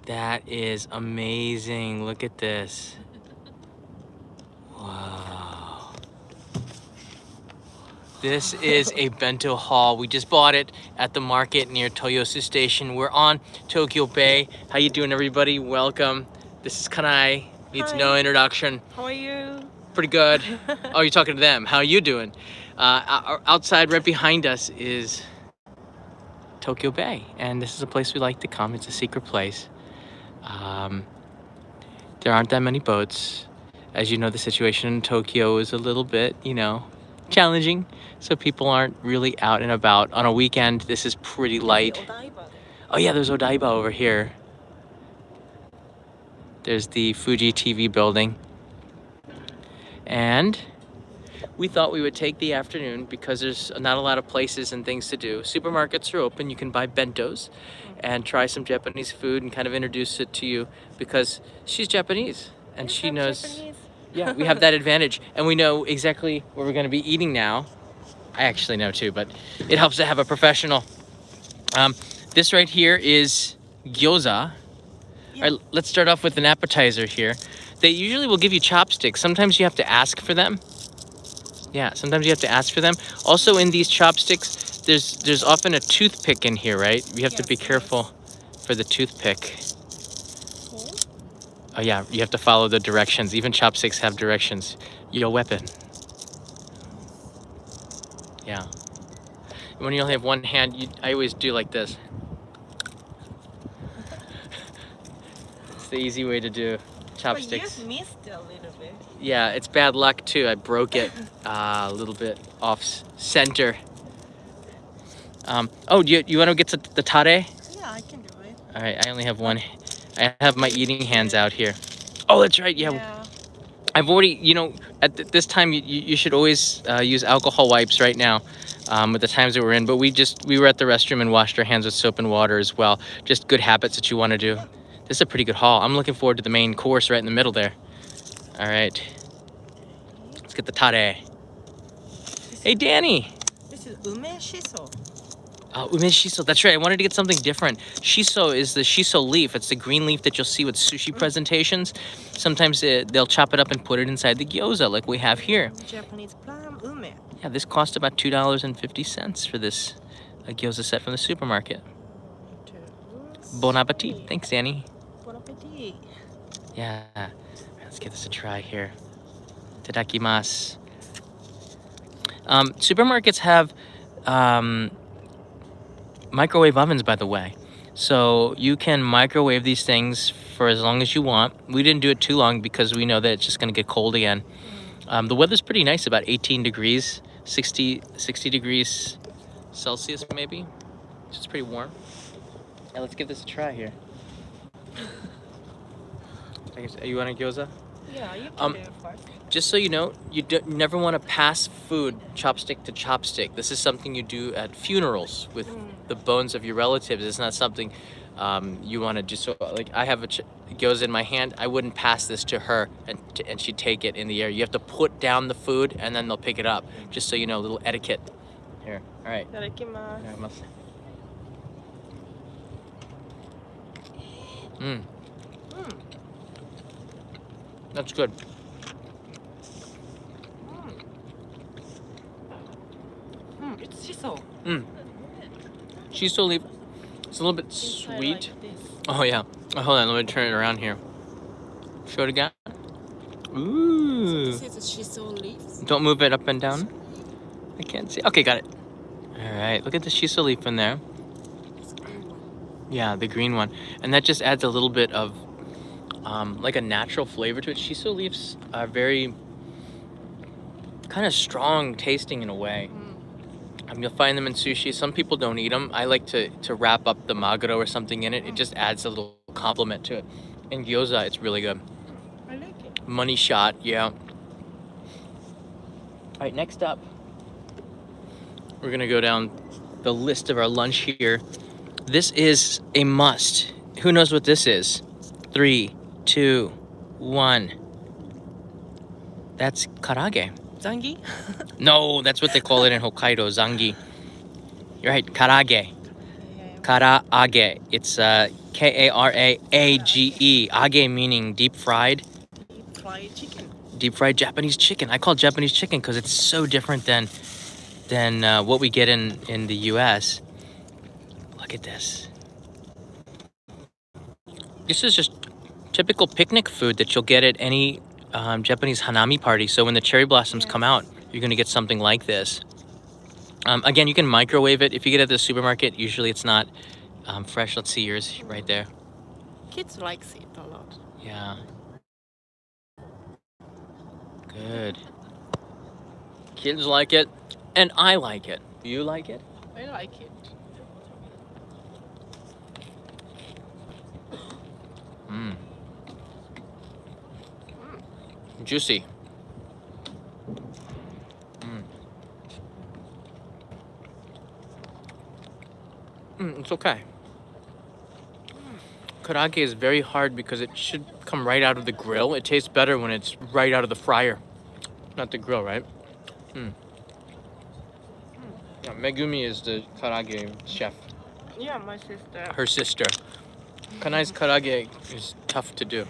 That is amazing. Look at this. Wow. This is a bento haul. We just bought it at the market near Toyosu Station. We're on Tokyo Bay. How you doing, everybody? Welcome. This is Kanai. Needs Hi. no introduction. How are you? Pretty good. Oh, you're talking to them. How are you doing? Outside, right behind us, is Tokyo Bay, and this is a place we like to come. It's a secret place. There aren't that many boats. As you know, the situation in Tokyo is a little bit, challenging. So people aren't really out and about. On a weekend, this is pretty light. Oh yeah, there's Odaiba over here. There's the Fuji TV building. And we thought we would take the afternoon because there's not a lot of places and things to do. Supermarkets are open. You can buy bentos and try some Japanese food and kind of introduce it to you because she's Japanese and she knows. Japanese. Yeah, we have that advantage and we know exactly what we're going to be eating now. I actually know too, but it helps to have a professional. This right here is gyoza. Yeah. All right, let's start off with an appetizer here. They usually will give you chopsticks. Sometimes you have to ask for them. Yeah, sometimes you have to ask for them. Also in these chopsticks, there's often a toothpick in here, right? You have to be careful for the toothpick. Oh yeah, you have to follow the directions. Even chopsticks have directions. Your weapon. Yeah. When you only have one hand, I always do like this. It's the easy way to do chopsticks. But you missed a little bit. Yeah, it's bad luck too. I broke it a little bit off center. Oh, do you want to get to the tare? Yeah, I can do it. All right, I only have one. I have my eating hands out here. Oh, that's right. Yeah. I've already, at this time, you should always use alcohol wipes right now with the times that we're in. But we were at the restroom and washed our hands with soap and water as well. Just good habits that you want to do. This is a pretty good haul. I'm looking forward to the main course right in the middle there. All right. Let's get the tare. Hey, Danny. This is ume shiso. Oh, ume shiso. That's right. I wanted to get something different. Shiso is the shiso leaf. It's the green leaf that you'll see with sushi presentations. Sometimes they'll chop it up and put it inside the gyoza like we have here. Japanese plum ume. Yeah, this cost about $2.50 for this gyoza set from the supermarket. Bon appetit. Thanks, Danny. Bon appetit. Yeah. All right, let's give this a try here. Itadakimasu. Supermarkets have microwave ovens, by the way. So you can microwave these things for as long as you want. We didn't do it too long because we know that it's just going to get cold again. The weather's pretty nice, about 18 degrees, 60 degrees Celsius maybe. It's pretty warm. Yeah, let's give this a try here. You want a gyoza? Yeah, you can do it first. Just so you know, you never want to pass food chopstick to chopstick. This is something you do at funerals with the bones of your relatives. It's not something you want to do. So, like, I have a gyoza in my hand. I wouldn't pass this to her and she'd take it in the air. You have to put down the food and then they'll pick it up. Just so you know, a little etiquette. Here, all right. Itadakimasu. That's good. It's shiso. Shiso leaf. It's a little bit sweet. Like this. Oh yeah. Oh, hold on, let me turn it around here. Show it again. Ooh. This is a shiso leaf. Don't move it up and down. I can't see. Okay, got it. All right, look at the shiso leaf in there. Yeah, the green one. And that just adds a little bit of like a natural flavor to it. Shiso leaves are very kind of strong tasting in a way. You'll find them in sushi. Some people don't eat them. I like to wrap up the maguro or something in it. It just adds a little compliment to it. In gyoza, it's really good. I like it. Money shot, yeah. All right, next up, we're gonna go down the list of our lunch here. This is a must. Who knows what this is? 3, 2, 1. That's karaage. Zangi? No, that's what they call it in Hokkaido, zangi. You're right, karaage. Karaage. It's Karaage. Age meaning deep fried. Deep fried chicken. Deep fried Japanese chicken. I call it Japanese chicken because it's so different than what we get in the U.S. Look at this. This is just typical picnic food that you'll get at any Japanese hanami party. So when the cherry blossoms come out, you're going to get something like this. Again, you can microwave it. If you get it at the supermarket, usually it's not fresh. Let's see yours right there. Kids likes it a lot. Yeah. Good. Kids like it, and I like it. Do you like it? I like it. Mmm. Juicy. It's okay. Karaage is very hard because it should come right out of the grill. It tastes better when it's right out of the fryer, not the grill, right? Yeah, Megumi is the karaage chef. Yeah, my sister. Her sister. Kanai's karaage is tough to do.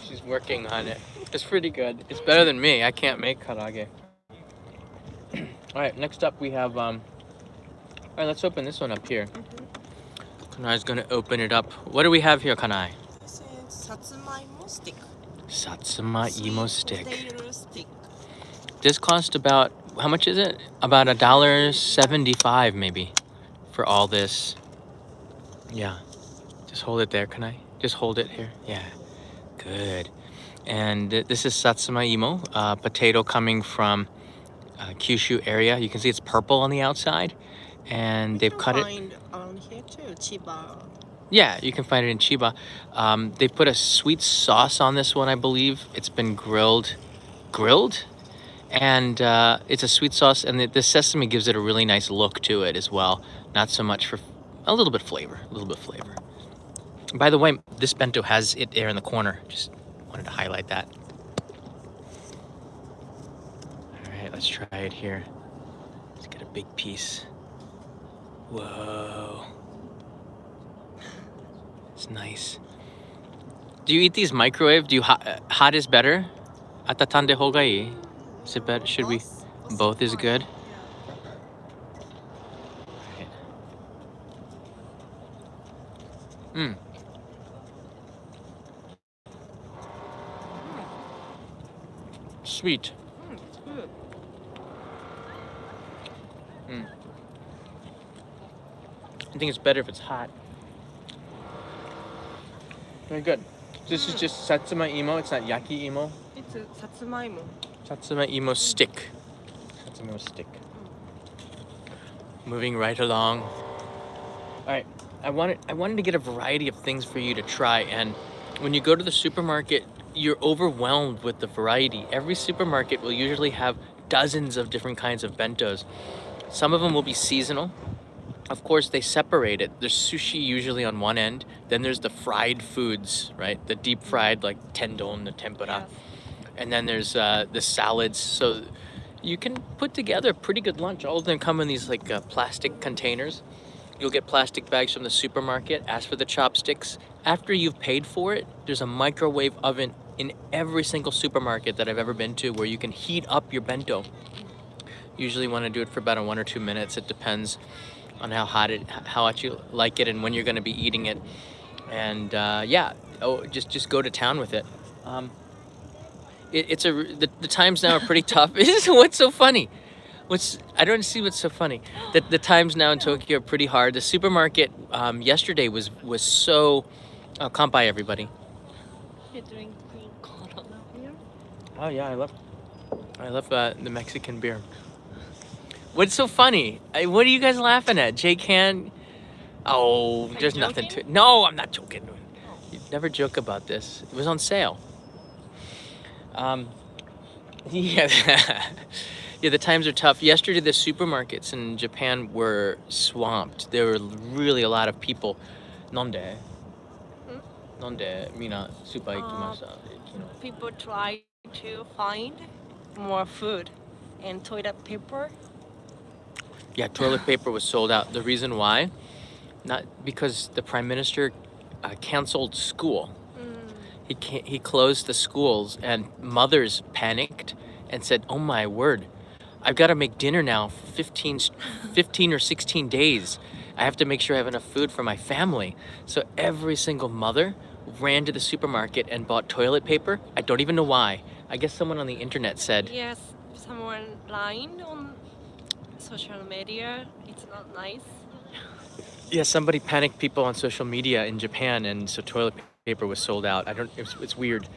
She's working on it. It's pretty good. It's better than me. I can't make karaage. All right, next up we have all right, let's open this one up here. Kanai's gonna open it up. What do we have here, Kanai? This is Satsuma stick. Satsuma Sweet stick. potato stick. This cost about, how much is it? About $1.75 maybe for all this. Yeah. Just hold it there, Kanai. Just hold it here. Yeah. Good. And this is Satsuma potato coming from Kyushu area. You can see it's purple on the outside. And they've cut it. Find on here too, Chiba. Yeah, you can find it in Chiba. They put a sweet sauce on this one, I believe. It's been grilled, and it's a sweet sauce, and the sesame gives it a really nice look to it as well. Not so much for a little bit flavor. By the way, this bento has it there in the corner. Just wanted to highlight that. All right, let's try it here. Let's get a big piece. Whoa. It's nice. Do you eat these microwave? Do you hot is better? Atatande hoga ii? Is it better? Should we? Both is good. Right. Sweet. It's good. I think it's better if it's hot. Very good. This is just Satsuma it's not yaki imo. It's a satsumaimo. Satsuma stick. Satsuma stick. Moving right along. All right, I wanted to get a variety of things for you to try, and when you go to the supermarket, you're overwhelmed with the variety. Every supermarket will usually have dozens of different kinds of bentos. Some of them will be seasonal. Of course, they separate it. There's sushi usually on one end. Then there's the fried foods, right? The deep fried, like tendon, the tempura. Yes. And then there's the salads. So you can put together a pretty good lunch. All of them come in these like plastic containers. You'll get plastic bags from the supermarket. Ask for the chopsticks. After you've paid for it, there's a microwave oven in every single supermarket that I've ever been to where you can heat up your bento. Usually want to do it for about 1 or 2 minutes. It depends on how hot you like it and when you're going to be eating it. And just go to town with it. The times now are pretty tough. What's so funny? I don't see what's so funny. The times now in Tokyo are pretty hard. The supermarket yesterday was so. Oh, kanpai, everybody. You're drinking Corona beer? Oh yeah, I love the Mexican beer. What's so funny? What are you guys laughing at? Jake can. Oh, there's nothing to it. No, I'm not joking. You never joke about this. It was on sale. Yeah. Yeah, the times are tough. Yesterday, the supermarkets in Japan were swamped. There were really a lot of people. Nonde? Nonde? Mina, super ikimashita. People try to find more food and toilet paper. Yeah, toilet paper was sold out. The reason why? Not because the prime minister canceled school. Mm. He closed the schools, and mothers panicked and said, "Oh my word, I've got to make dinner now for 15 or 16 days. I have to make sure I have enough food for my family." So every single mother ran to the supermarket and bought toilet paper. I don't even know why. I guess someone on the internet said, Yes, someone lying on social media. It's not nice. yeah, somebody panicked people on social media in Japan, and so toilet paper was sold out. I don't, it's weird.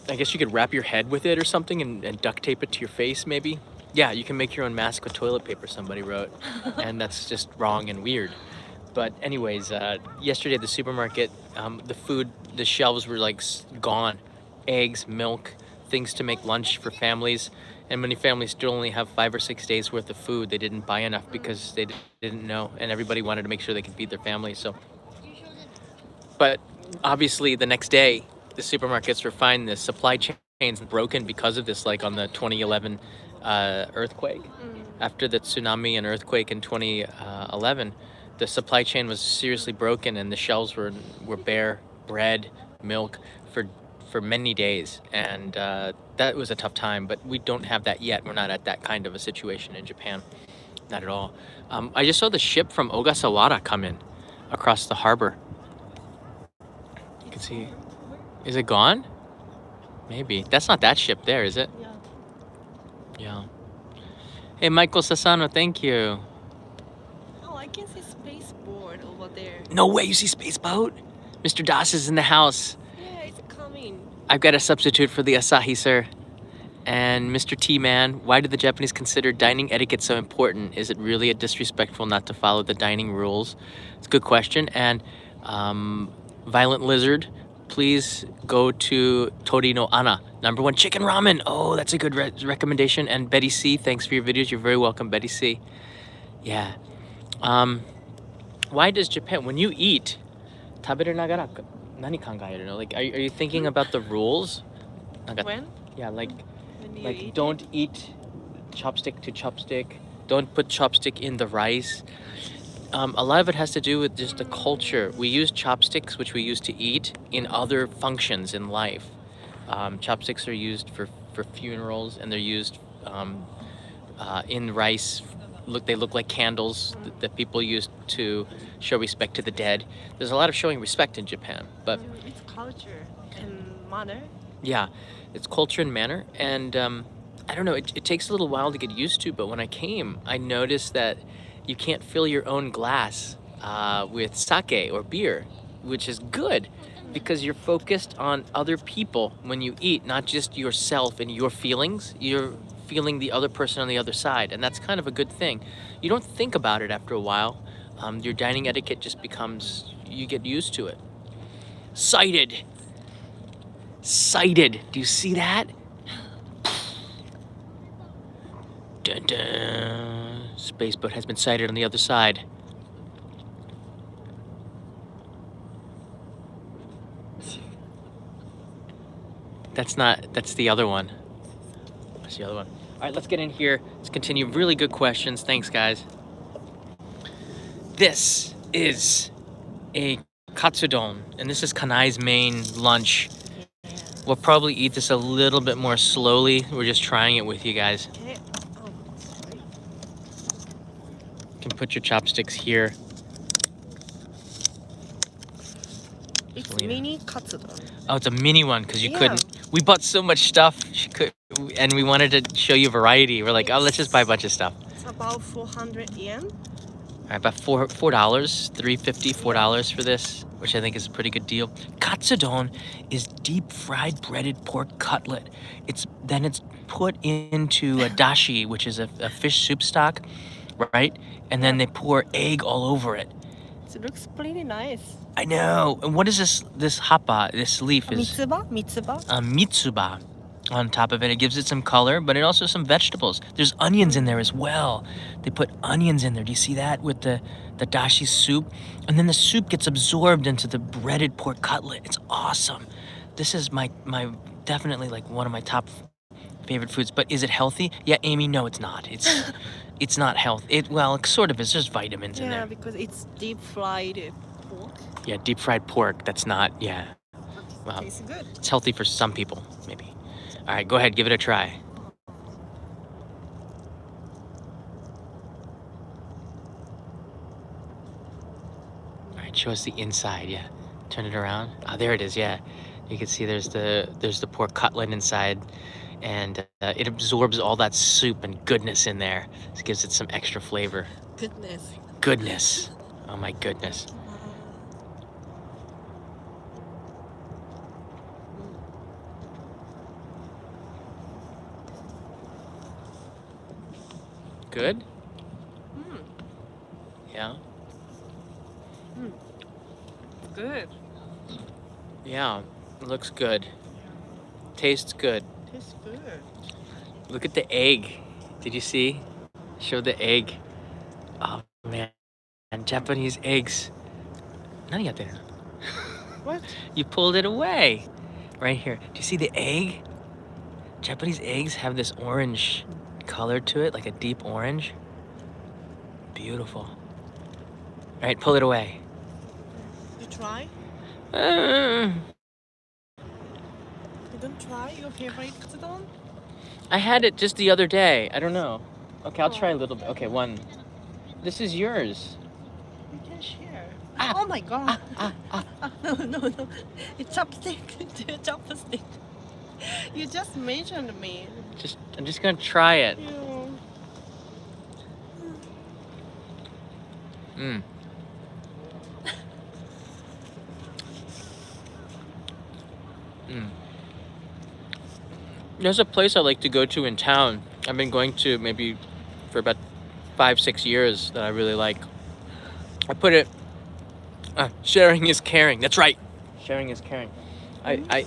I guess you could wrap your head with it or something and duct tape it to your face, maybe. Yeah, you can make your own mask with toilet paper, somebody wrote. And that's just wrong and weird. But anyways, yesterday at the supermarket, the shelves were like gone. Eggs, milk, things to make lunch for families. And many families still only have 5 or 6 days worth of food. They didn't buy enough because they didn't know, and everybody wanted to make sure they could feed their families. So, but obviously the next day, the supermarkets were fine. The supply chains broken because of this, like on the 2011 earthquake. After the tsunami and earthquake in 2011, the supply chain was seriously broken, and the shelves were bare, bread, milk for many days, and that was a tough time. But we don't have that yet. We're not at that kind of a situation in Japan, not at all. I just saw the ship from Ogasawara come in across the harbor. You can see. Is it gone? Maybe. That's not that ship there, is it? Yeah. Yeah. Hey, Michael Sasano, thank you. Oh, I can see space-board over there. No way, you see Space Boat? Mr. Das is in the house. Yeah, it's coming. I've got a substitute for the Asahi, sir. And Mr. T-Man, why do the Japanese consider dining etiquette so important? Is it really a disrespectful not to follow the dining rules? It's a good question. And Violent Lizard, please go to Tori no Ana, #1 chicken ramen. Oh, that's a good recommendation. And Betty C, thanks for your videos. You're very welcome, Betty C. Yeah. Why does Japan, when you eat, taberu nagara nani kangaeru no? Like, are you thinking about the rules? When? Yeah, like When you eat don't eat chopstick to chopstick. Don't put chopstick in the rice. A lot of it has to do with just the culture. We use chopsticks, which we use to eat, in other functions in life. Chopsticks are used for funerals, and they're used in rice. They look like candles that people use to show respect to the dead. There's a lot of showing respect in Japan, but it's culture and manner. yeah, it's culture and manner, and I don't know, it takes a little while to get used to, but when I came, I noticed that you can't fill your own glass with sake or beer, which is good because you're focused on other people when you eat, not just yourself and your feelings. You're feeling the other person on the other side, and that's kind of a good thing. You don't think about it after a while. Your dining etiquette just becomes, you get used to it. Sighted. Sighted. Do you see that? Dun dun. Spaceboat has been sighted on the other side. That's the other one. That's the other one. All right, let's get in here. Let's continue. Really good questions. Thanks, guys. This is a Katsudon, and this is Kanai's main lunch. We'll probably eat this a little bit more slowly. We're just trying it with you guys. Okay. Oh, sorry. You can put your chopsticks here. It's Selena. mini Katsudon. Oh, it's a mini one because you Yeah. couldn't. We bought so much stuff, and we wanted to show you variety. We're like, oh, let's just buy a bunch of stuff. It's about 400 yen. All right, about $4, $3.50, $4 for this, which I think is a pretty good deal. Katsudon is deep fried breaded pork cutlet. It's put into a dashi, which is a fish soup stock, right? And then they pour egg all over it. It looks pretty nice. I know. And what is this hapa? This leaf is Mitsuba? mitsuba on top of it. It gives it some color, but it also some vegetables. There's onions in there as well. They put onions in there. Do you see that with the dashi soup? And then the soup gets absorbed into the breaded pork cutlet. It's awesome. This is my definitely like one of my top favorite foods. But is it healthy? Yeah, Amy, no, it's not. It's not health. Well, it sort of is. There's vitamins in Yeah, there. because it's deep fried pork. Yeah, deep fried pork. That's not. Yeah. But it tastes good. It's healthy for some people, maybe. All right, go ahead, give it a try. All right, show us the inside. Yeah, turn it around. Oh, there it is. Yeah, you can see there's the pork cutlet inside, and it absorbs all that soup and goodness in there. It gives it some extra flavor. Goodness. Goodness. Oh my goodness. Good? Yeah. Good. Yeah, it looks good. Tastes good. Tastes good. Look at the egg. Did you see? Show the egg. Oh man, and Japanese eggs. What? You pulled it away. Right here. Do you see the egg? Japanese eggs have this orange color to it, like a deep orange. Beautiful. All right, pull it away. You try? Uh, You don't try your favorite Katsu-don? I had it just the other day. I don't know. Okay, I'll try a little bit. Okay, one. This is yours. You can share. Ah. Oh my god. No. It's chopstick. Chopstick. You just mentioned me. I'm just gonna try it. Yeah. Mm. Mm. There's a place I like to go to in town. I've been going to maybe for about 5-6 years that I really like. I put it. Sharing is caring. That's right. Sharing is caring. I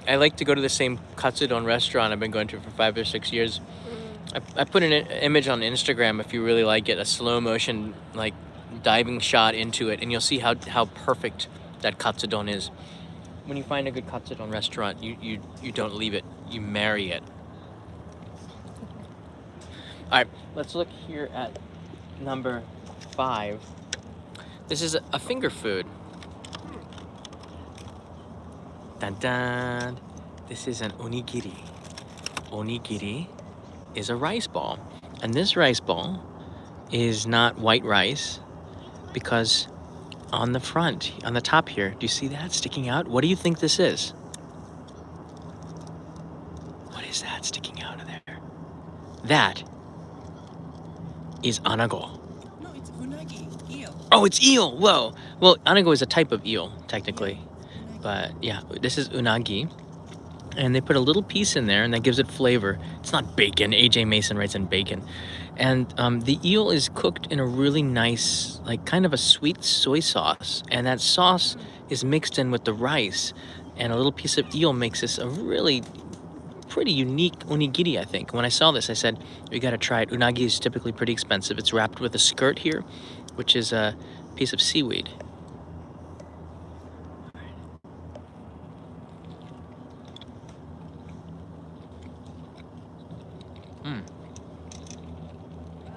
like to go to the same Katsudon restaurant I've been going to for 5 or 6 years. I put an image on Instagram if you really like it, a slow motion like diving shot into it, and you'll see how perfect that Katsudon is. When you find a good Katsudon restaurant, you don't leave it, you marry it. All right, let's look here at number 5. This is a finger food. Dun dun. This is an onigiri. Onigiri is a rice ball. And this rice ball is not white rice because on the front, on the top here, do you see that sticking out? What do you think this is? What is that sticking out of there? That is anago. No, it's unagi. Eel. Oh, it's eel. Whoa. Well, anago is a type of eel, technically. But yeah, this is unagi. And they put a little piece in there, and that gives it flavor. It's not bacon. AJ Mason writes in bacon. And the eel is cooked in a really nice, like kind of a sweet soy sauce. And that sauce is mixed in with the rice. And a little piece of eel makes this a really pretty unique onigiri, I think. When I saw this, I said, you gotta try it. Unagi is typically pretty expensive. It's wrapped with a skirt here, which is a piece of seaweed.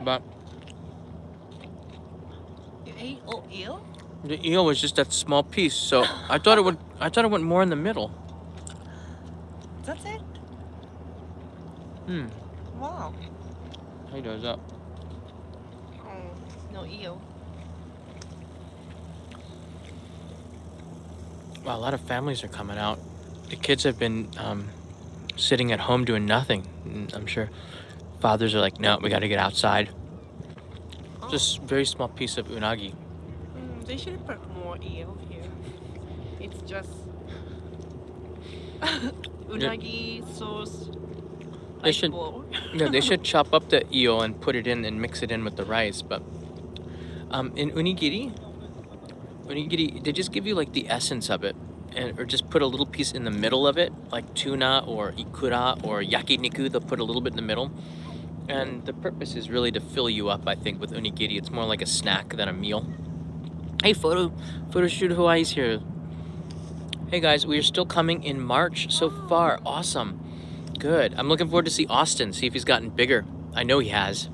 But You ate eel? the eel was just that small piece, so I thought it went more in the middle. That's it? Wow. How does that? No eel. Wow, a lot of families are coming out. The kids have been sitting at home doing nothing. And I'm sure fathers are like, no, we got to get outside. Just very small piece of unagi. They should put more eel here. It's just unagi sauce. They should, yeah, they should chop up the eel and put it in and mix it in with the rice. But in onigiri, they just give you like the essence of it, or just put a little piece in the middle of it, like tuna or ikura or yakiniku. They'll put a little bit in the middle. And the purpose is really to fill you up, I think, with onigiri. It's more like a snack than a meal. Hey, photo shoot Hawaii's here. Hey guys, we are still coming in March so far. Awesome. Good. I'm looking forward to see Austin, see if he's gotten bigger. I know he has.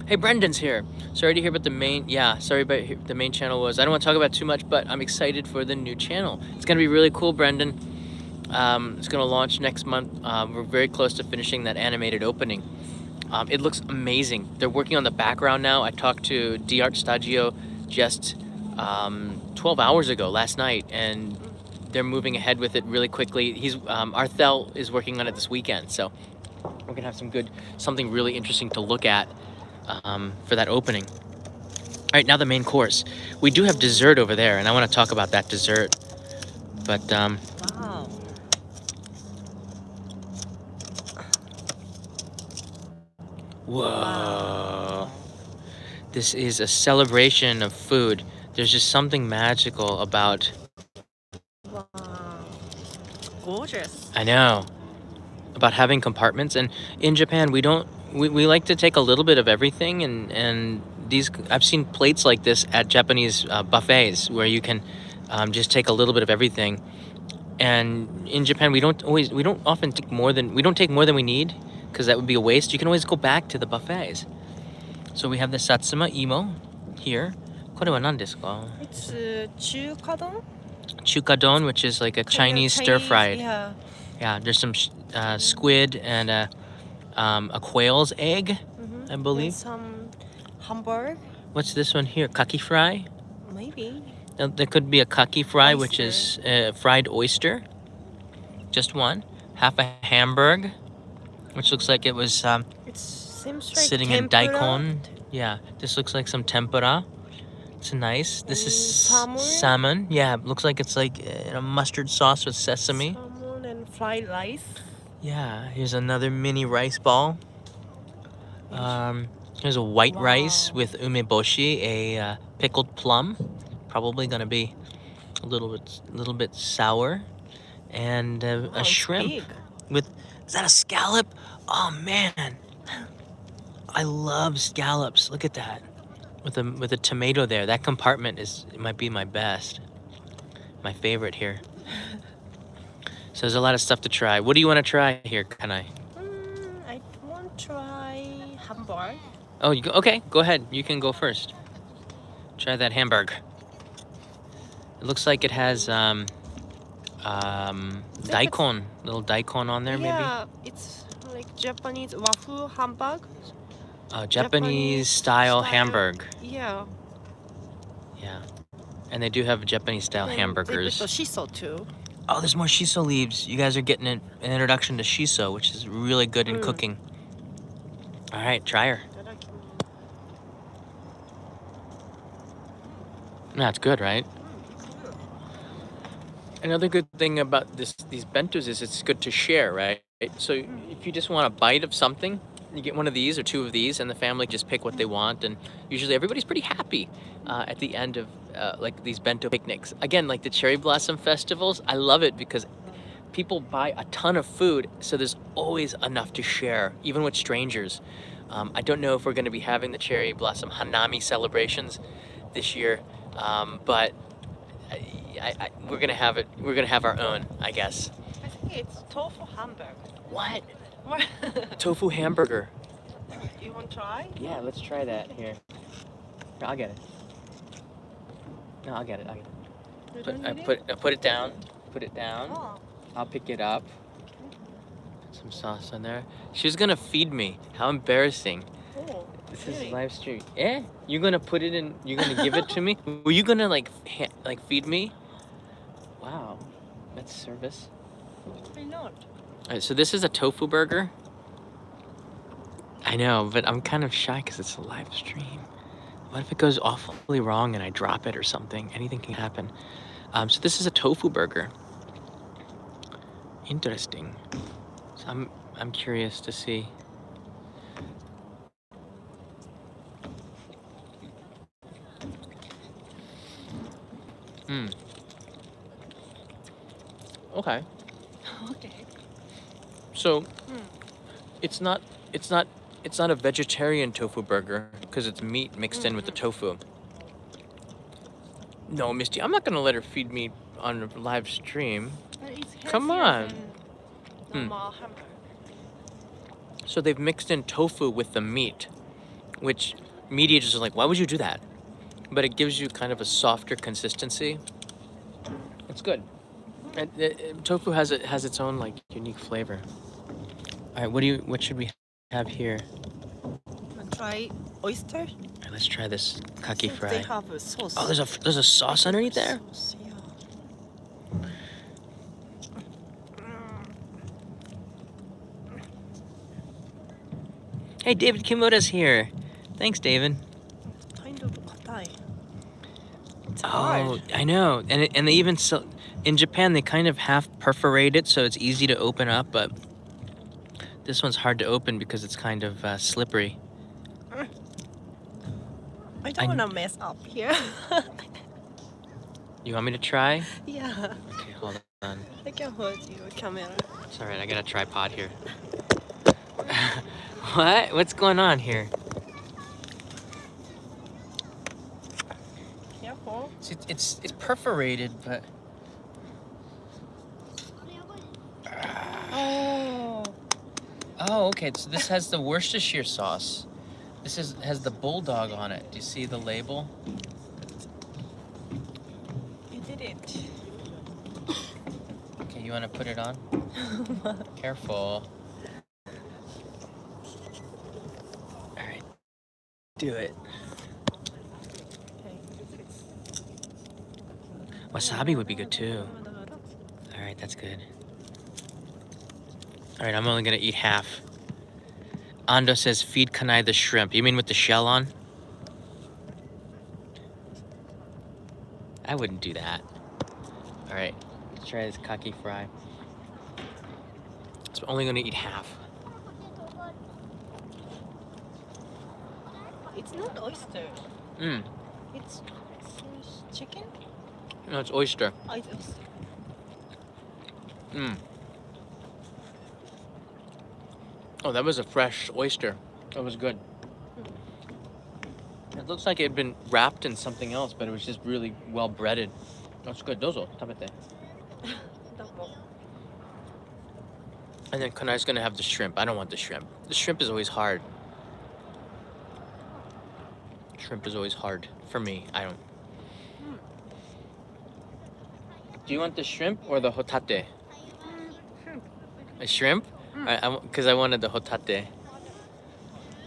Hey, Brendan's here. Sorry to hear about the main. Yeah, sorry about the main channel was. I don't want to talk about too much, but I'm excited for the new channel. It's gonna be really cool, Brendan. It's gonna launch next month. We're very close to finishing that animated opening. It looks amazing. They're working on the background now. I talked to D'Art Stagio just 12 hours ago, last night, and they're moving ahead with it really quickly. Arthel is working on it this weekend, so we're gonna have something really interesting to look at for that opening. All right, now the main course. We do have dessert over there, and I want to talk about that dessert. But Wow. whoa, this is a celebration of food. There's just something magical about. Wow. Gorgeous. I know. About having compartments, and in Japan we don't we like to take a little bit of everything, and these I've seen plates like this at Japanese buffets where you can just take a little bit of everything. And in Japan we don't often take more than we need, because that would be a waste. You can always go back to the buffets. So we have the Satsuma imo here. これは何ですか? It's chukadon? Chukadon, which is like a Chinese stir-fried. Yeah. There's some squid and a quail's egg, I believe. And some hamburger? What's this one here? Kaki fry? Maybe. There could be a kaki fry, Oyster. which is fried oyster. Just one. Half a hamburger, which looks like it was It seems like sitting in daikon. Yeah, this looks like some tempura. It's nice. This is salmon. Yeah, it looks like it's like in a mustard sauce with sesame. Salmon and fried rice. Yeah, here's another mini rice ball. Here's a white rice with umeboshi, a pickled plum, probably gonna be a little bit sour, and a shrimp Big. with. Is that a scallop? Oh man, I love scallops. Look at that, with a tomato there. That compartment might be my my favorite here. So there's a lot of stuff to try. What do you want to try here, Kanai? I want to try hamburger. Oh, okay. Go ahead. You can go first. Try that hamburger. It looks like it has daikon, little daikon on there, maybe. Yeah, it's like Japanese waffle hamburger. Japanese style hamburger. Yeah. Yeah, and they do have Japanese style hamburgers. They put the shiso too. Oh, there's more shiso leaves. You guys are getting an introduction to shiso, which is really good in cooking. All right, try her. That's good, right? Another good thing about these bentos is it's good to share, right? So if you just want a bite of something, you get one of these or two of these, and the family just pick what they want, and usually everybody's pretty happy at the end of like these bento picnics. Again, like the cherry blossom festivals, I love it because people buy a ton of food, so there's always enough to share, even with strangers. I don't know if we're going to be having the cherry blossom hanami celebrations this year, but we're gonna have it. We're gonna have our own, I guess. I think it's tofu hamburger. What? Tofu hamburger. You want to try? Yeah, let's try that here. I'll get it. No, I'll get it. Put it down. Put it down. Oh. I'll pick it up. Put some sauce on there. She was gonna feed me. How embarrassing. Oh, This really? is live stream. You're gonna put it in. You're gonna give it to me. Were you gonna like feed me? Wow, that's service. Why not? All right, so this is a tofu burger. I know, but I'm kind of shy because it's a live stream. What if it goes awfully wrong and I drop it or something? Anything can happen. So this is a tofu burger. Interesting. So I'm curious to see. Okay. Okay. So it's not a vegetarian tofu burger because it's meat mixed in with the tofu. No, Misty, I'm not gonna let her feed me on a live stream. Come on. Normal hamburger. So they've mixed in tofu with the meat. which media just like, why would you do that? But it gives you kind of a softer consistency. It's good. And tofu has its own like unique flavor. All right, what should we have here? Try oyster. All right, let's try this kaki fry. They have a sauce. Oh, there's a sauce underneath there. Sauce, yeah. Hey, David Kimura's here. Thanks, David. Kind of katai. It's Oh, hard. I know. And they even sell, in Japan they kind of half perforate it so it's easy to open up, but this one's hard to open because it's kind of slippery. I don't want to mess up here. You want me to try? Yeah. Okay, hold on. I can hold you, camera. It's all right. I got a tripod here. What? What's going on here? Careful. See, it's perforated, but oh, okay. So this has the Worcestershire sauce. This has the bulldog on it. Do you see the label? You did it. Okay, you want to put it on? Careful. All right, do it. Okay. Wasabi would be good too. All right, that's good. All right, I'm only gonna eat half. Ando says, feed Kanai the shrimp. You mean with the shell on? I wouldn't do that. All right, let's try this kaki fry. So I'm only gonna eat half. It's not oyster. It's chicken. No, it's oyster. Oh, it's oyster. Oh, that was a fresh oyster. That was good. It looks like it had been wrapped in something else, but it was just really well breaded. That's good. Dozo, tabete. And then Kanai's gonna have the shrimp. I don't want the shrimp. The shrimp is always hard. Shrimp is always hard for me. I don't. Do you want the shrimp or the hotate? Shrimp. A shrimp? Because I wanted the hotate.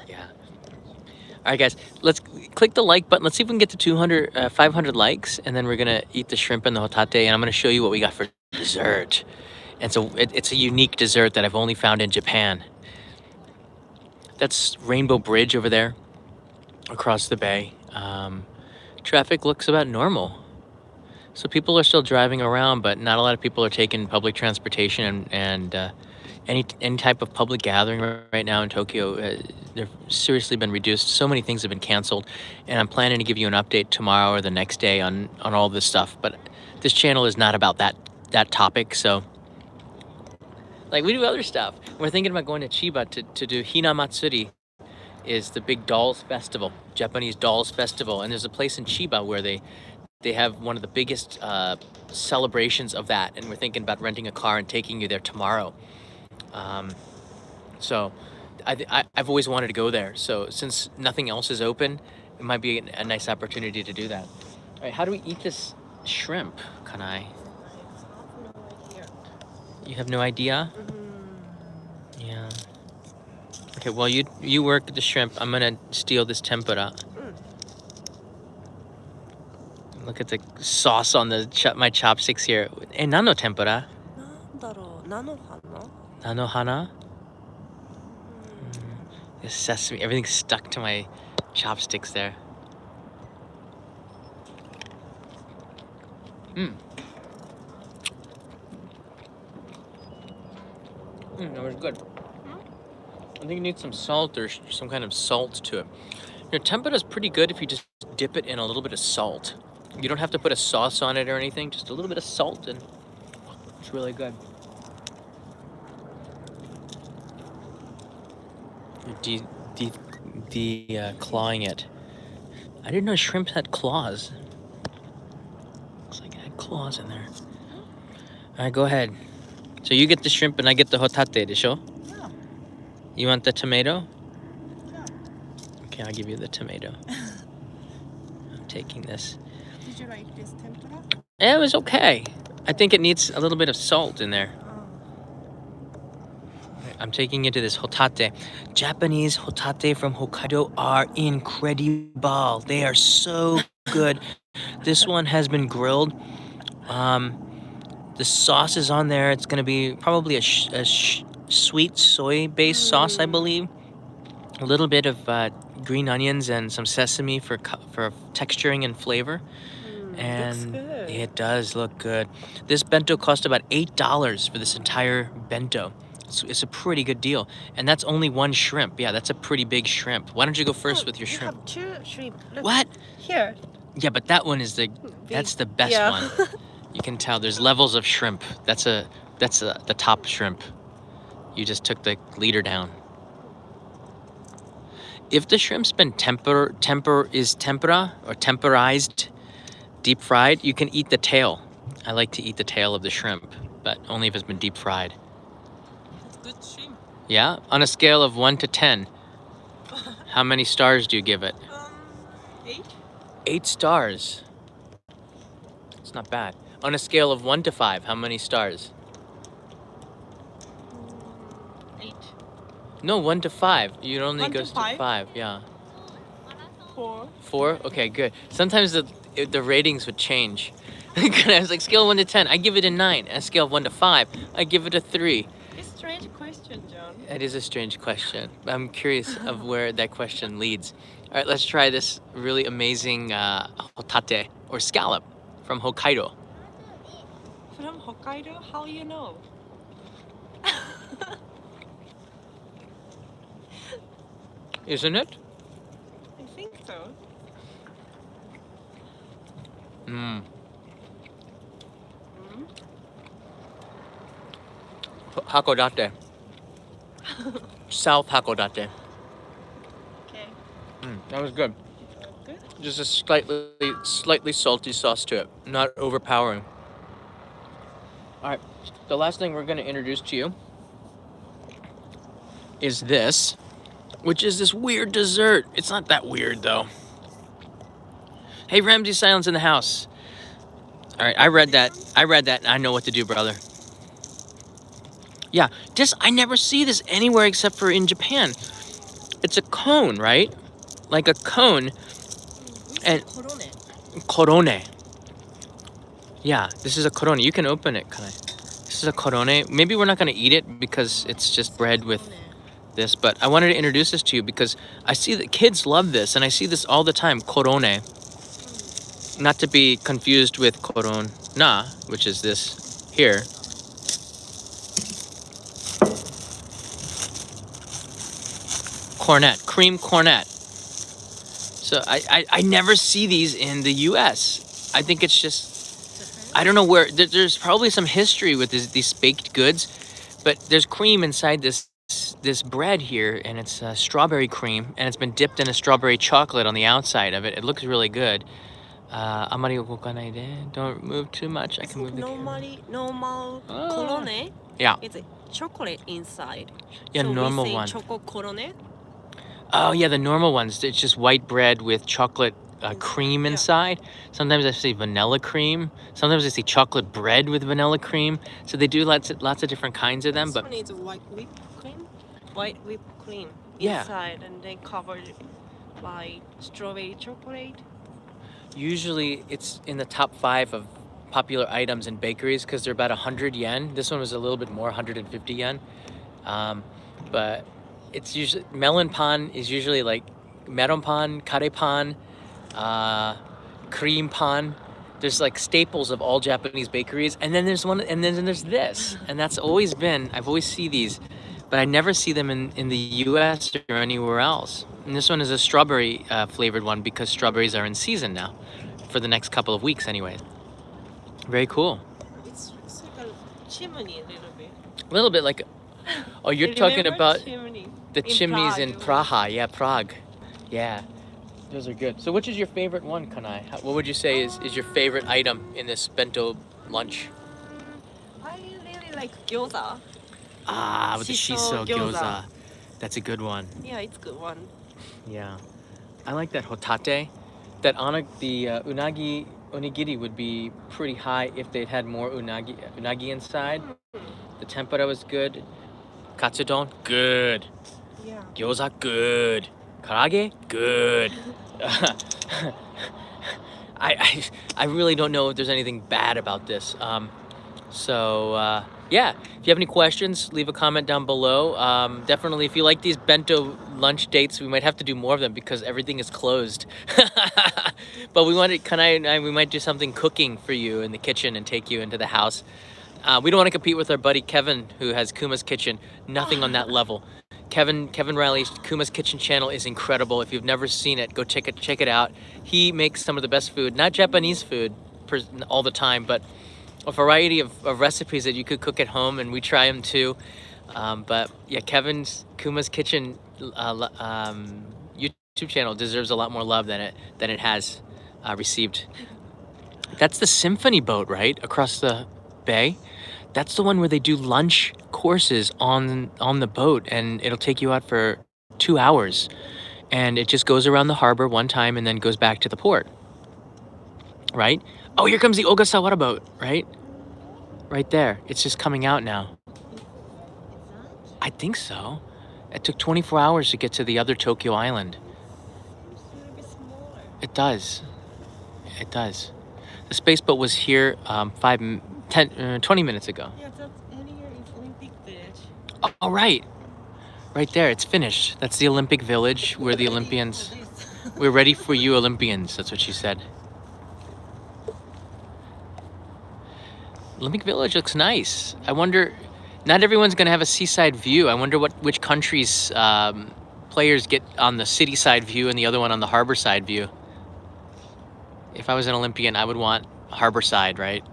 Yeah. All right, guys. Let's click the like button. Let's see if we can get to 500 likes, and then we're gonna eat the shrimp and the hotate, and I'm gonna show you what we got for dessert. And so it's a unique dessert that I've only found in Japan. That's Rainbow Bridge over there, across the bay. Traffic looks about normal. So people are still driving around, but not a lot of people are taking public transportation, and any type of public gathering right now in Tokyo, they've seriously been reduced. So many things have been canceled, and I'm planning to give you an update tomorrow or the next day on all this stuff. But this channel is not about that topic. So, like, we do other stuff. We're thinking about going to Chiba to do Hina Matsuri, is the big dolls festival, Japanese dolls festival, and there's a place in Chiba where they have one of the biggest celebrations of that, and we're thinking about renting a car and taking you there tomorrow. So I've always wanted to go there. So since nothing else is open, it might be a nice opportunity to do that. All right, how do we eat this shrimp, Kanai? You have no idea? Yeah. Okay, well, you work the shrimp. I'm gonna steal this tempura. Look at the sauce on my chopsticks here. Hey, nano tempura? Nanohana? There's sesame. Everything's stuck to my chopsticks there. That was good. I think you need some salt or some kind of salt to it. Your tempura is pretty good if you just dip it in a little bit of salt. You don't have to put a sauce on it or anything. Just a little bit of salt, and it's really good. You're clawing it. I didn't know shrimp had claws. Looks like it had claws in there. All right, go ahead. So you get the shrimp and I get the hotate, desho? Yeah. You want the tomato? Yeah. Okay. Here, I'll give you the tomato. I'm taking this. Did you like this tempura? Yeah, it was okay. I think it needs a little bit of salt in there. I'm taking it to this hotate. Japanese hotate from Hokkaido are incredible. They are so good. This one has been grilled. The sauce is on there. It's going to be probably a sweet soy-based sauce, I believe. A little bit of green onions and some sesame for texturing and flavor. And it does look good. This bento cost about $8 for this entire bento. It's a pretty good deal. And that's only one shrimp. Yeah, that's a pretty big shrimp. Why don't you go first with your shrimp? Have 2 shrimp. Look. What? Here. Yeah, but that one is that's the best one. You can tell there's levels of shrimp. That's the top shrimp. You just took the leader down. If the shrimp's been tempura or temporized, deep fried, you can eat the tail. I like to eat the tail of the shrimp, but only if it's been deep fried. It's good shrimp. Yeah? On a scale of 1 to 10, how many stars do you give it? 8. 8 stars. It's not bad. On a scale of 1 to 5, how many stars? 8. No, 1 to 5. It only 1 to goes to 5? 5. Yeah. 4. 4? Okay, good. Sometimes the ratings would change. I was like, scale of 1 to 10, I give it a 9. On a scale of 1 to 5, I give it a 3. It's a strange question, John. It is a strange question. I'm curious of where that question leads. All right, let's try this really amazing hotate or scallop from Hokkaido. From Hokkaido? How you know? Isn't it? I think so. Mmm. Hakodate. South Hakodate. Okay. That was good. Good? Just a slightly salty sauce to it, not overpowering. All right, the last thing we're going to introduce to you is this, which is this weird dessert. It's not that weird though. Hey, Ramsey, silence in the house. All right, I read that. And I know what to do, brother. Yeah, I never see this anywhere except for in Japan. It's a cone, right? Like a cone. And korone. Yeah, this is a korone. You can open it, can I? This is a korone. Maybe we're not going to eat it because it's just bread with this, but I wanted to introduce this to you because I see that kids love this, and I see this all the time, korone. Not to be confused with corona, which is this here. Cornet, cream cornet. So I never see these in the U.S. I think it's just, I don't know where, there's probably some history with these baked goods, but there's cream inside this bread here, and it's strawberry cream, and it's been dipped in a strawberry chocolate on the outside of it. It looks really good. Don't move too much. I can move the camera. Normal korone. Yeah. It's a chocolate inside. Yeah, so normal we say one. Choco korone. Oh yeah, the normal ones. It's just white bread with chocolate cream inside. Sometimes I see vanilla cream. Sometimes I see chocolate bread with vanilla cream. So they do lots of different kinds of them. This But one is white whipped cream. White whipped cream Yeah. inside, and then covered by strawberry chocolate. usually it's in the top 5 of popular items in bakeries because they're about 100 yen. This one was a little bit more, 150 yen. But it's usually, melon pan is usually like melon pan, kare pan, cream pan. There's like staples of all Japanese bakeries. And then there's one, and then there's this. And that's always been, I've always see these, but I never see them in the US or anywhere else. And this one is a strawberry flavored one because strawberries are in season now for the next couple of weeks anyway. Very cool. It looks like a chimney a little bit. A little bit like, oh, you're talking about chimney the chimneys in Praha. Yeah, Prague. Yeah, those are good. So which is your favorite one, Kanai? What would you say is your favorite item in this bento lunch? I really like gyoza. Ah, with the shiso gyoza. That's a good one. Yeah, it's a good one. Yeah. I like that hotate. The unagi onigiri would be pretty high if they'd had more unagi inside. The tempura was good. Katsudon, good. Yeah. Gyoza, good. Karaage, good. I really don't know if there's anything bad about this. Yeah, if you have any questions, leave a comment down below. Definitely, if you like these bento lunch dates, we might have to do more of them because everything is closed. But we might do something cooking for you in the kitchen and take you into the house. We don't want to compete with our buddy Kevin, who has Kuma's Kitchen. Nothing on that level. Kevin Riley's Kuma's Kitchen channel is incredible. If you've never seen it, go check it out. He makes some of the best food, not Japanese food all the time, but a variety of recipes that you could cook at home, and we try them too. But yeah, Kevin's Kuma's Kitchen YouTube channel deserves a lot more love than it has received. That's the symphony boat, right? Across the bay. That's the one where they do lunch courses on the boat, and it'll take you out for 2 hours. And it just goes around the harbor one time and then goes back to the port. Right? Oh, here comes the Ogasawara boat, right? Right there. It's just coming out now. I think so. It took 24 hours to get to the other Tokyo island. It does. It does. The space boat was here 20 minutes ago. Yeah, that's earlier in Olympic Village. Oh, right. Right there. It's finished. That's the Olympic Village where the Olympians... We're ready for you Olympians. That's what she said. Olympic Village looks nice. I wonder... Not everyone's going to have a seaside view. I wonder which countries' players get on the city side view and the other one on the harbor side view. If I was an Olympian, I would want harbor side, right?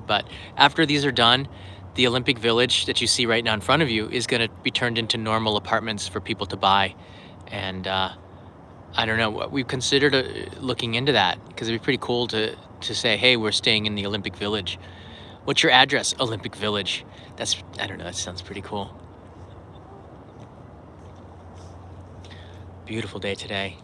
But after these are done, the Olympic Village that you see right now in front of you is going to be turned into normal apartments for people to buy. And I don't know, we've considered looking into that because it'd be pretty cool to say, hey, we're staying in the Olympic Village. What's your address? Olympic Village. I don't know, that sounds pretty cool. Beautiful day today.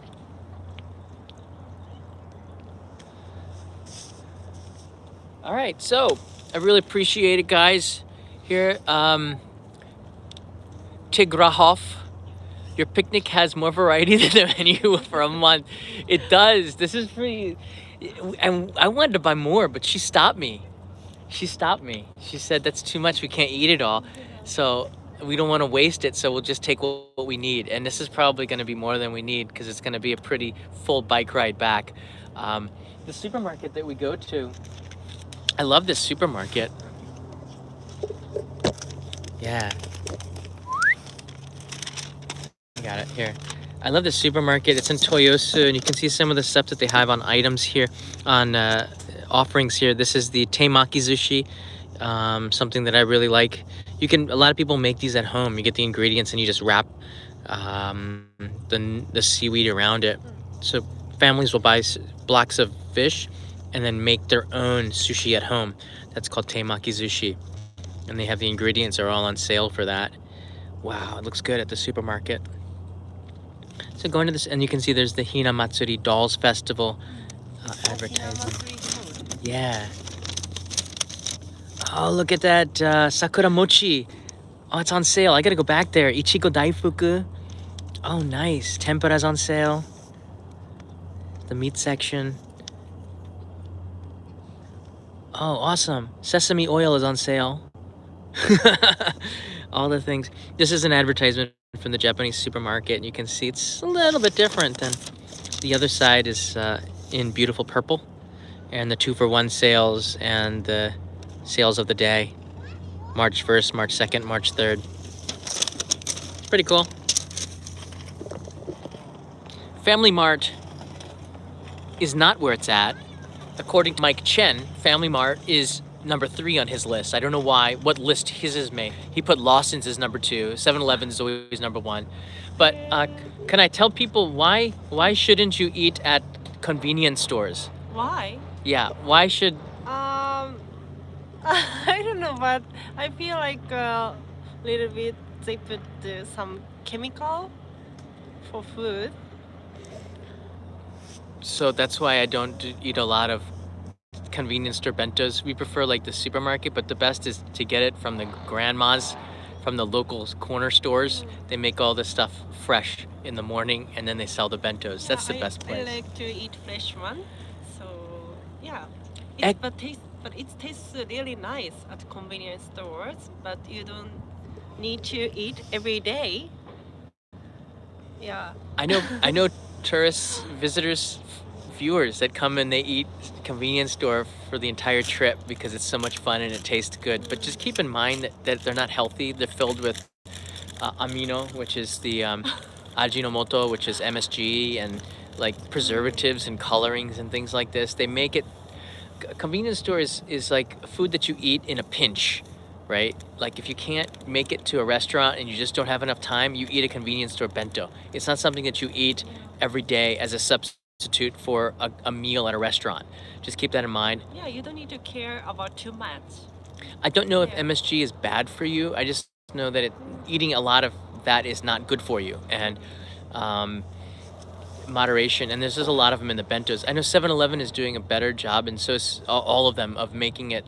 All right, so I really appreciate it, guys. Here, Tigrahov, your picnic has more variety than the menu for a month. It does. This is pretty. And I wanted to buy more, but she stopped me. She said that's too much. We can't eat it all, so we don't want to waste it. So we'll just take what we need. And this is probably going to be more than we need because it's going to be a pretty full bike ride back. The supermarket that we go to. I love this supermarket. Yeah. I got it here. I love this supermarket. It's in Toyosu, and you can see some of the stuff that they have on items here, on offerings here. This is the teimaki sushi, something that I really like. A lot of people make these at home. You get the ingredients and you just wrap the seaweed around it. So families will buy blocks of fish and then make their own sushi at home. That's called teimaki sushi. And they have the ingredients are all on sale for that. Wow, it looks good at the supermarket. So going to this, and you can see there's the Hina Matsuri Dolls Festival advertising. Yeah. Oh, look at that Sakura Mochi. Oh, it's on sale. I gotta go back there. Ichigo Daifuku. Oh, nice. Tempura's on sale. The meat section. Oh, awesome. Sesame oil is on sale. All the things. This is an advertisement from the Japanese supermarket, and you can see it's a little bit different than the other side is in beautiful purple, and the 2-for-1 sales and the sales of the day. March 1st, March 2nd, March 3rd. It's pretty cool. Family Mart is not where it's at. According to Mike Chen, Family Mart is number 3 on his list. I don't know why, what list his is made. He put Lawson's as number 2. 7-Eleven is always number 1. But can I tell people why shouldn't you eat at convenience stores? Why? Yeah, why should... I don't know, but I feel like a little bit they put some chemical for food. So that's why I don't eat a lot of convenience store bentos. We prefer like the supermarket, but the best is to get it from the grandmas, from the local corner stores. They make all this stuff fresh in the morning, and then they sell the bentos. That's the best I place. like to eat fresh one. So yeah, Egg- but it tastes really nice at convenience stores. But you don't need to eat every day. Yeah. I know tourists, visitors, viewers that come and they eat convenience store for the entire trip because it's so much fun and it tastes good. But just keep in mind that they're not healthy. They're filled with amino, which is the Ajinomoto, which is MSG, and like preservatives and colorings and things like this. They make it. A convenience store is like food that you eat in a pinch, right? Like if you can't make it to a restaurant and you just don't have enough time, you eat a convenience store bento. It's not something that you eat every day as a substitute for a meal at a restaurant. Just keep that in mind. Yeah, you don't need to care about too much. I don't know if Yeah. MSG is bad for you. I just know that eating a lot of that is not good for you. And moderation, and there's just a lot of them in the bentos. I know 7-Eleven is doing a better job, and so is all of them, of making it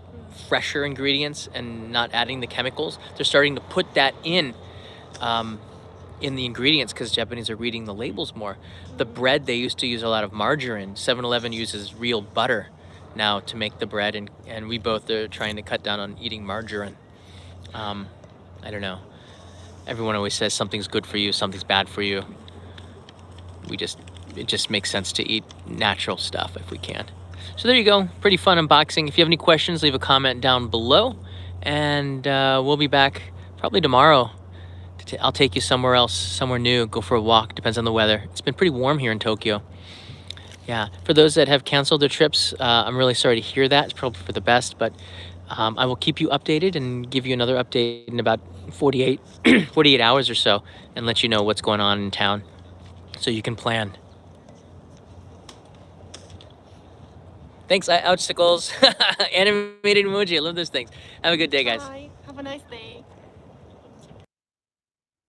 fresher ingredients and not adding the chemicals. They're starting to put that in the ingredients because Japanese are reading the labels more. The bread, they used to use a lot of margarine. 7-Eleven uses real butter now to make the bread, and we both are trying to cut down on eating margarine. I don't know. Everyone always says something's good for you, something's bad for you. It just makes sense to eat natural stuff if we can. So there you go. Pretty fun unboxing. If you have any questions, leave a comment down below. And we'll be back probably tomorrow. I'll take you somewhere else, somewhere new, go for a walk. Depends on the weather. It's been pretty warm here in Tokyo. Yeah, for those that have canceled their trips, I'm really sorry to hear that. It's probably for the best, but I will keep you updated and give you another update in about 48 hours or so and let you know what's going on in town so you can plan. Thanks, ouchicles. Animated emoji. I love those things. Have a good day, guys. Bye. Have a nice day.